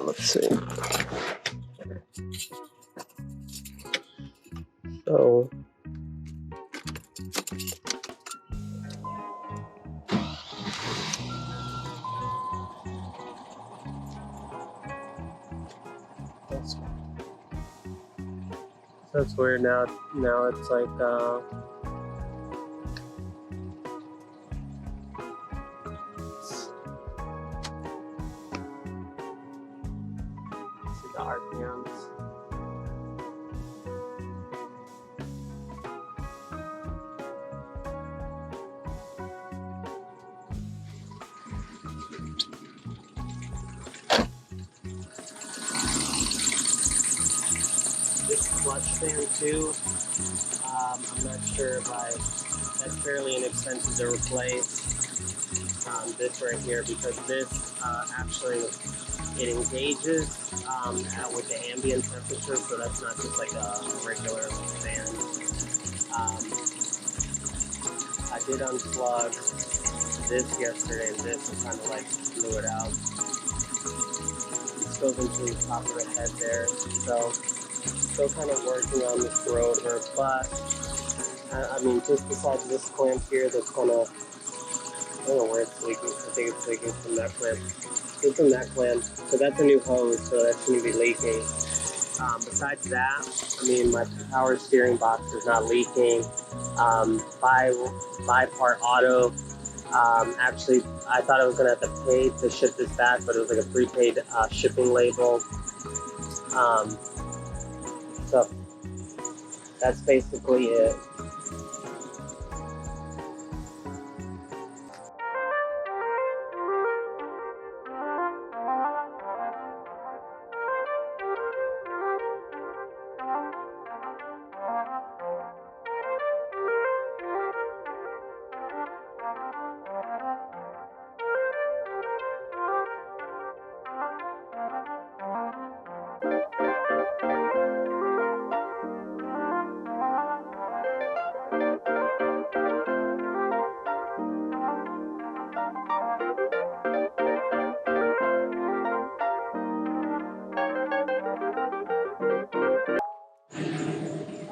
Let's see. So that's weird. Now it's like see the RPMs. This clutch fan too, I'm not sure if that's fairly inexpensive to replace this right here, because this actually it engages with the ambient temperature, so that's not just like a regular fan. I did unplug this yesterday, and this is kind of like blew it out. It goes into the top of the head there, so still kind of working on this rotor, but I mean, just besides this clamp here that's kind of, I don't know where it's leaking. I think it's leaking from that clamp. It's from that clamp, so that's a new hose, so that shouldn't be leaking. Besides that, I mean, my power steering box is not leaking. Buy part auto. Actually, I thought I was gonna have to pay to ship this back, but it was like a prepaid shipping label. So that's basically it.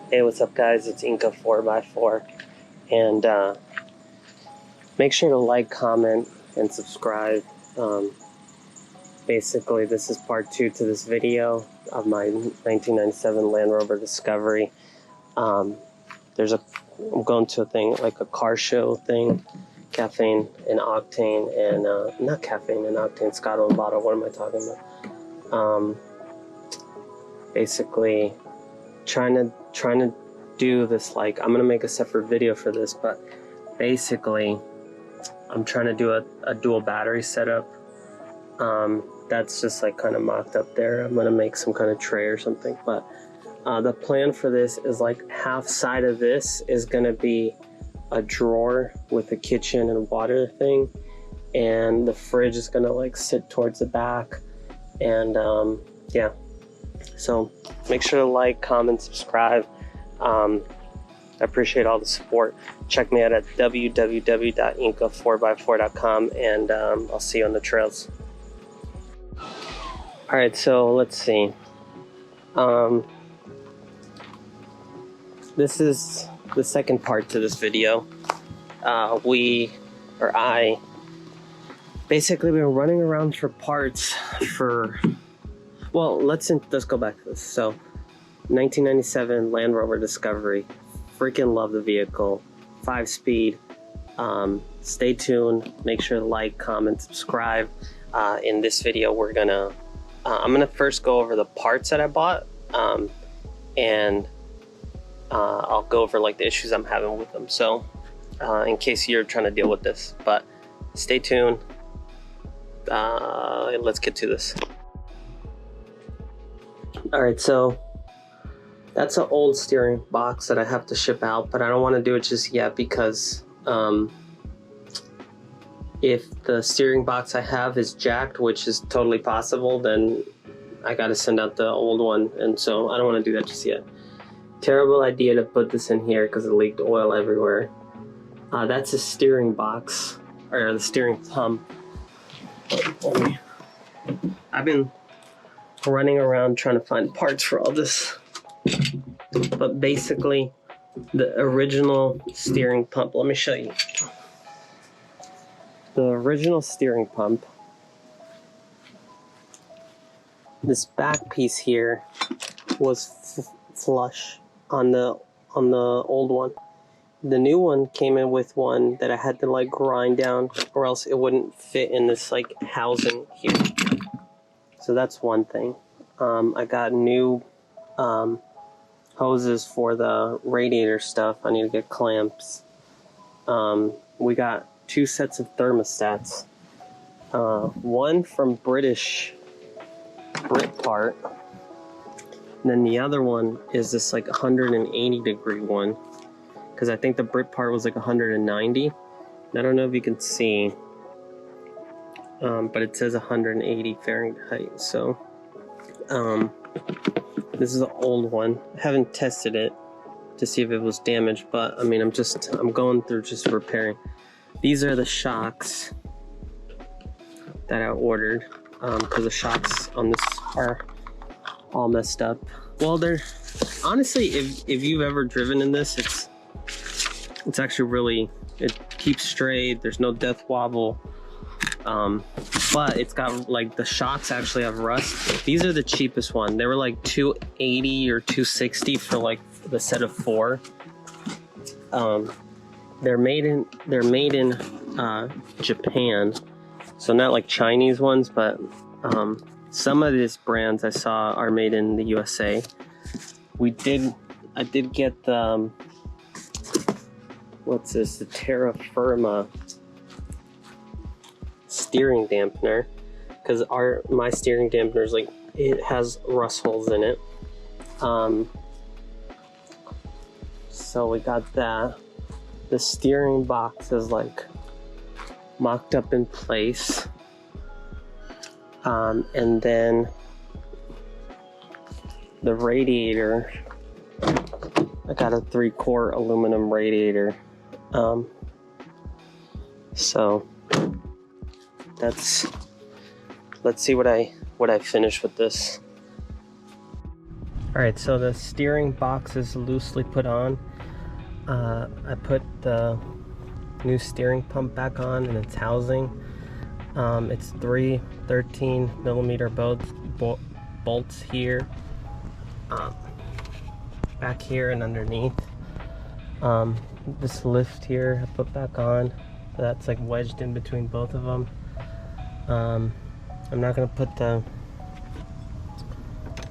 Hey, what's up guys, it's Inca 4x4, and make sure to like, comment, and subscribe. Basically, this is part 2 to this video of my 1997 Land Rover Discovery. I'm going to a thing, like a car show thing, caffeine and octane, and not caffeine and octane, Scotto and bottle, what am I talking about? Basically, trying to do this, like, I'm gonna make a separate video for this, but basically I'm trying to do a dual battery setup. That's just like kind of mocked up there. I'm gonna make some kind of tray or something, but the plan for this is like half side of this is gonna be a drawer with a kitchen and water thing, and the fridge is gonna like sit towards the back, and yeah. So make sure to like, comment, subscribe. I appreciate all the support. Check me out at www.inca4x4.com, and I'll see you on the trails. Alright, so let's see. This is the second part to this video. Basically we were running around for parts for, well, let's go back to this. So 1997 Land Rover Discovery, freaking love the vehicle, 5-speed. Stay tuned, make sure to like, comment, subscribe. In this video we're gonna I'm gonna first go over the parts that I bought, and I'll go over like the issues I'm having with them, so in case you're trying to deal with this. But stay tuned. Let's get to this. Alright, so that's an old steering box that I have to ship out, but I don't want to do it just yet because if the steering box I have is jacked, which is totally possible, then I got to send out the old one, and so I don't want to do that just yet. Terrible idea to put this in here because it leaked oil everywhere. That's a steering box, or the steering pump. I've been running around trying to find parts for all this. But basically, the original steering pump, let me show you. The original steering pump, this back piece here was flush on the old one. The new one came in with one that I had to like grind down, or else it wouldn't fit in this like housing here. So that's one thing. I got new hoses for the radiator stuff. I need to get clamps. We got 2 sets of thermostats. One from Brit part. And then the other one is this like 180 degree one. Because I think the Brit part was like 190. I don't know if you can see. But it says 180 Fahrenheit. So this is an old one. I haven't tested it to see if it was damaged, but I mean, I'm going through just repairing. These are the shocks that I ordered, because the shocks on this are all messed up. Well, they're honestly, if you've ever driven in this, it's actually really, it keeps straight. There's no death wobble. But it's got like the shocks actually have rust. These are the cheapest one. They were like $280 or $260 for like the set of 4. They're made in Japan, so not like Chinese ones, but some of these brands I saw are made in the USA. I did get the what's this? The TERRAFIRMA steering dampener, because my steering dampener is like, it has rust holes in it. So we got that. The steering box is like mocked up in place, and then the radiator, I got a 3-quart aluminum radiator. So let's see what I finish with this. All right, so the steering box is loosely put on. I put the new steering pump back on in its housing. It's 3 13mm bolts here, back here and underneath. This lift here I put back on. That's like wedged in between both of them. I'm not gonna put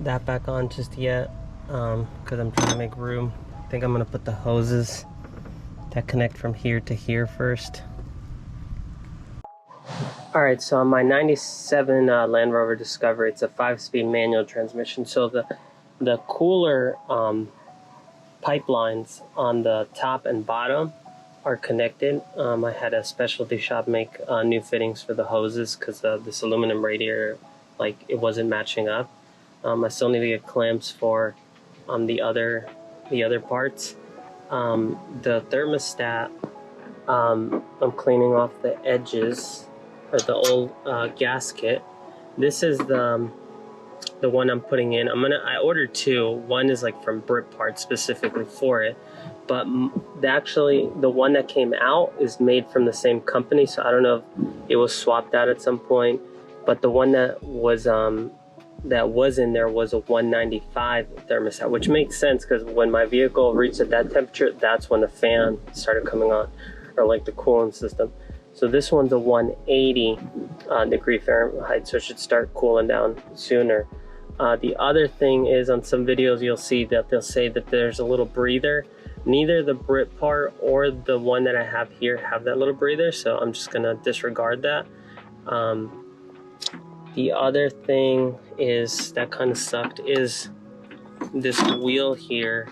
that back on just yet, because I'm trying to make room. I think I'm gonna put the hoses that connect from here to here first. Alright, so on my 97 Land Rover Discovery, it's a 5-speed manual transmission. So the cooler pipelines on the top and bottom are connected. I had a specialty shop make new fittings for the hoses, because this aluminum radiator, like, it wasn't matching up. I still need to get clamps for the other parts. The thermostat, I'm cleaning off the edges, or the old gasket. This is the one I'm putting in. I ordered 2. One is like from Brit Parts specifically for it, but actually the one that came out is made from the same company, so I don't know if it was swapped out at some point. But the one that was in there was a 195 thermostat, which makes sense, because when my vehicle reached at that temperature, that's when the fan started coming on, or like the cooling system. So this one's a 180 degree Fahrenheit, so it should start cooling down sooner. The other thing is, on some videos you'll see that they'll say that there's a little breather. Neither the Brit part or the one that I have here have that little breather, so I'm just gonna disregard that. The other thing is, that kind of sucked, is this wheel here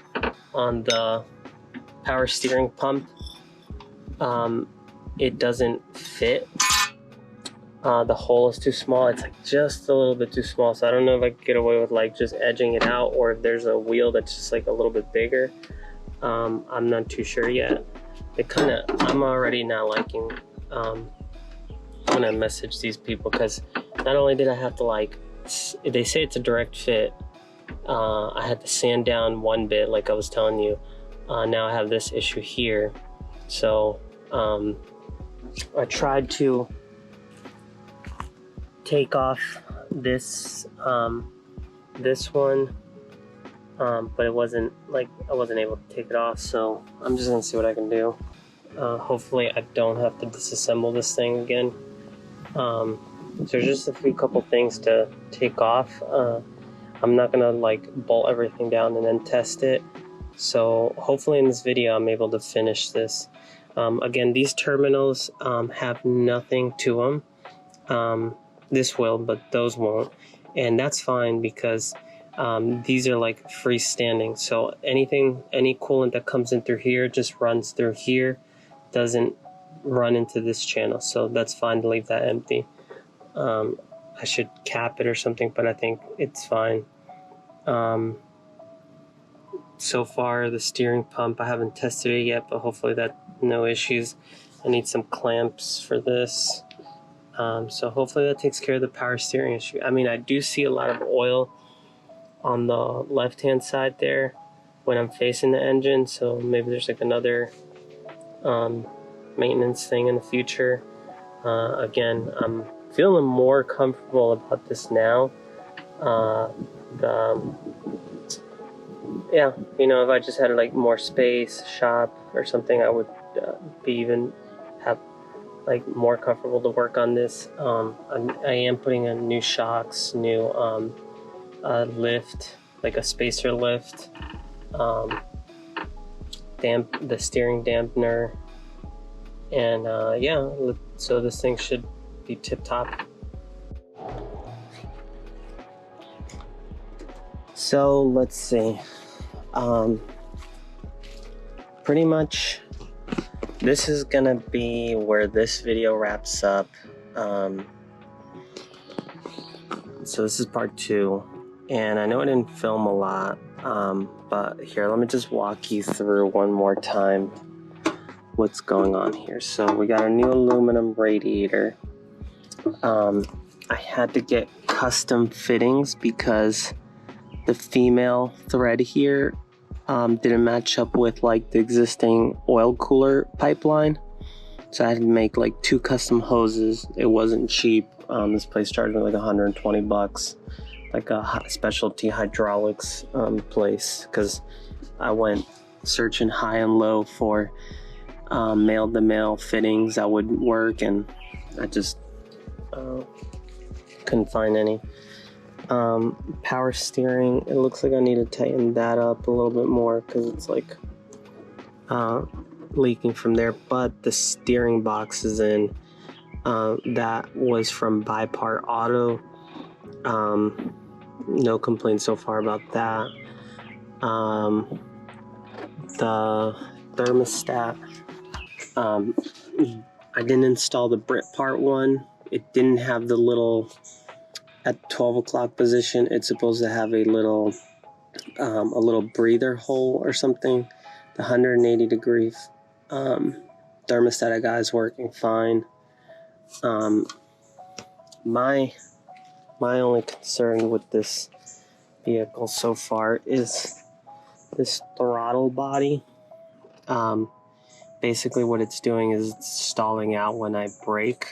on the power steering pump. It doesn't fit. The hole is too small. It's like just a little bit too small, so I don't know if I could get away with like just edging it out, or if there's a wheel that's just like a little bit bigger. I'm not too sure yet. I'm already not liking, I'm gonna message these people, because not only did I have to like they say it's a direct fit. I had to sand down one bit like I was telling you. Now I have this issue here. So I tried to take off this this one, but it wasn't like I wasn't able to take it off, so I'm just gonna see what I can do. Hopefully I don't have to disassemble this thing again. There's just a couple things to take off. I'm not gonna like bolt everything down and then test it. So hopefully in this video I'm able to finish this. Again, these terminals have nothing to them. This will, but those won't. And that's fine because these are like freestanding. So any coolant that comes in through here just runs through here, doesn't run into this channel. So that's fine to leave that empty. I should cap it or something, but I think it's fine. So far the steering pump, I haven't tested it yet, but hopefully that no issues. I need some clamps for this. So hopefully that takes care of the power steering issue. I mean, I do see a lot of oil on the left hand side there when I'm facing the engine, so maybe there's like another maintenance thing in the future. Again, I'm feeling more comfortable about this now. Yeah, you know, if I just had like more space, shop or something, I would be even have like more comfortable to work on this. I am putting in new shocks, new lift, like a spacer lift, the steering dampener, and yeah, so this thing should be tip-top. So let's see, pretty much this is gonna be where this video wraps up. So this is part 2, and I know I didn't film a lot, but here, let me just walk you through one more time what's going on here. So we got a new aluminum radiator. I had to get custom fittings because the female thread here didn't match up with like the existing oil cooler pipeline, so I had to make like 2 custom hoses. It wasn't cheap. This place charged me like 120 bucks, like a specialty hydraulics place, because I went searching high and low for male-to-male fittings that would work, and I just couldn't find any. Power steering, it looks like I need to tighten that up a little bit more because it's like leaking from there, but the steering box is in. That was from Bipart Auto. No complaints so far about that. The thermostat, I didn't install the Britpart one. It didn't have the little, at 12 o'clock position, it's supposed to have a little breather hole or something. The 180 degree thermostat I got is working fine. My only concern with this vehicle so far is this throttle body. Basically what it's doing is it's stalling out when I brake,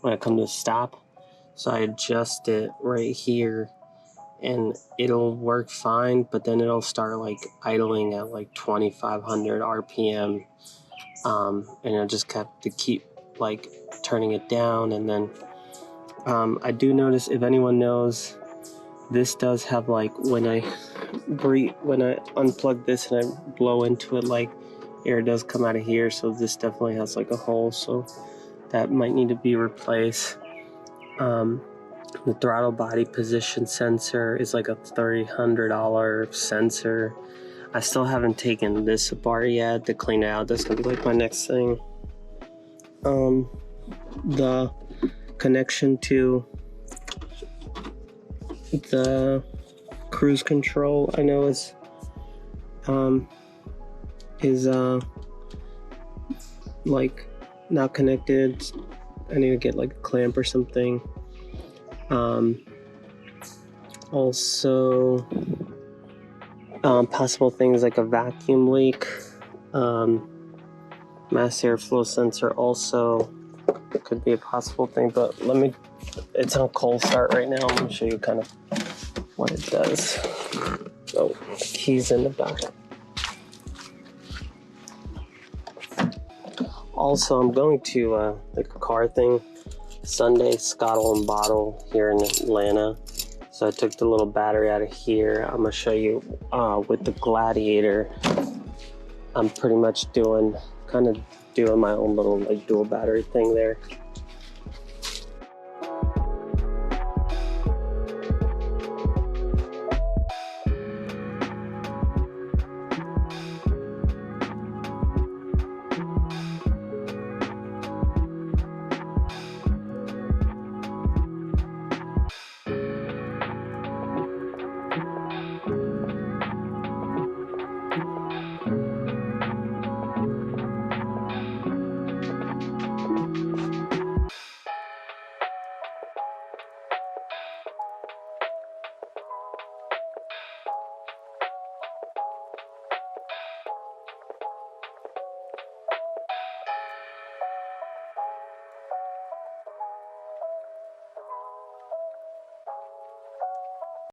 when I come to a stop. So I adjust it right here and it'll work fine, but then it'll start like idling at like 2,500 RPM. And I just have to keep like turning it down. And then I do notice, if anyone knows, this does have like, when I unplug this and I blow into it, like air does come out of here. So this definitely has like a hole, so that might need to be replaced. The throttle body position sensor is like a $300 sensor. I still haven't taken this apart yet to clean it out. That's gonna be like my next thing. The connection to the cruise control, I know is like not connected. I need to get like a clamp or something. Also, possible things like a vacuum leak, mass airflow sensor also could be a possible thing, but it's on cold start right now. I'm going to show you kind of what it does. Oh, keys in the back. Also, I'm going to like a car thing Sunday, Scottle and Bottle here in Atlanta. So I took the little battery out of here. I'm gonna show you with the Gladiator. I'm pretty much doing my own little like dual battery thing there.